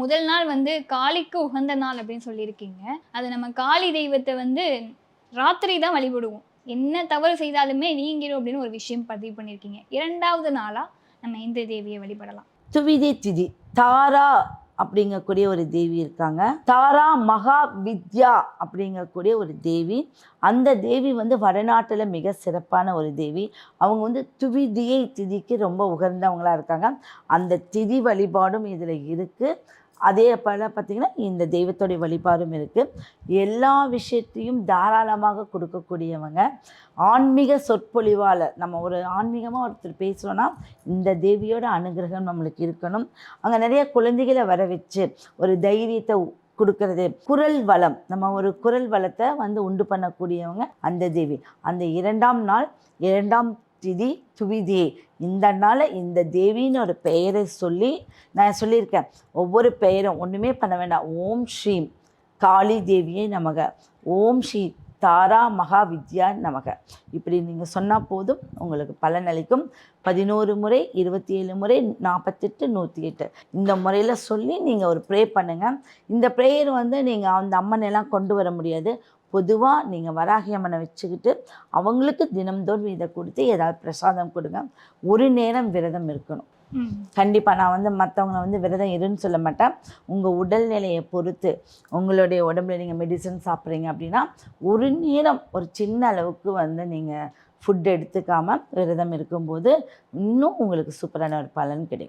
முதல் நாள் வந்து காளிக்கு உகந்த நாள் அப்படின்னு சொல்லியிருக்கீங்க. அது நம்ம காளி தெய்வத்தை வந்து ராத்திரி தான் வழிபடுவோம். என்ன தவறு செய்தாலுமே நீங்கிடும் அப்படின்னு ஒரு விஷயம் பதிவு பண்ணியிருக்கீங்க. 2வது நாளா நம்ம எந்த தேவியை வழிபடலாம்? துவிதி திதி தாரா அப்படிங்கக்கூடிய ஒரு தேவி இருக்காங்க. தாரா மகா வித்யா அப்படிங்கக்கூடிய ஒரு தேவி. அந்த தேவி வந்து வடநாட்டில் மிக சிறப்பான ஒரு தேவி. அவங்க வந்து துவிதியை திதிக்கு ரொம்ப உகந்தவங்களா இருக்காங்க. அந்த திதி வழிபாடும் இதில் இருக்குது. அதே போல் பார்த்திங்கன்னா இந்த தெய்வத்தோடைய வழிபாடும் இருக்குது. எல்லா விஷயத்தையும் தாராளமாக கொடுக்கக்கூடியவங்க. ஆன்மீக சொற்பொழிவால் நம்ம ஒரு ஆன்மீகமாக ஒருத்தர் பேசுகிறோன்னா இந்த தேவியோட அனுகிரகம் நம்மளுக்கு இருக்கணும். அங்கே நிறைய குழந்தைகளை வர வச்சு ஒரு தைரியத்தை கொடுக்கறது, குரல் வளம், நம்ம ஒரு குரல் வளத்தை வந்து உண்டு பண்ணக்கூடியவங்க அந்த தேவி. அந்த 2ஆம் நாள் 2ஆம் திதி துவிதி, இந்த நாளில் இந்த தேவின்னு ஒரு பெயரை சொல்லி நான் சொல்லியிருக்கேன். ஒவ்வொரு பெயரும் ஒன்றுமே பண்ண வேண்டாம். ஓம் ஸ்ரீம் காளி தேவியை நமக, ஓம் ஸ்ரீ தாரா மகா வித்யா நமக, இப்படி நீங்கள் சொன்னால் போதும், உங்களுக்கு பலனளிக்கும். 11 முறை, 27 முறை, 48, 108 இந்த முறையில் சொல்லி நீங்கள் ஒரு ப்ரே பண்ணுங்கள். இந்த ப்ரேயர் வந்து நீங்கள் அந்த அம்மனெல்லாம் கொண்டு வர முடியாது. பொதுவாக நீங்கள் வராகி அம்மனை வச்சுக்கிட்டு அவங்களுக்கு தினம்தோறும் இதை கொடுத்து ஏதாவது பிரசாதம் கொடுங்க. ஒரு நேரம் விரதம் இருக்கணும். கண்டிப்பாக நான் வந்து மற்றவங்களை வந்து விரதம் இருன்னு சொல்ல மாட்டேன். உங்கள் உடல்நிலையை பொறுத்து உங்களுடைய உடம்புல நீங்கள் மெடிசன் சாப்பிட்றீங்க அப்படின்னா ஒரு நேரம் ஒரு சின்ன அளவுக்கு வந்து நீங்கள் ஃபுட் எடுத்துக்காமல் விரதம் இருக்கும்போது இன்னும் உங்களுக்கு சூப்பரான ஒரு பலன் கிடைக்கும்.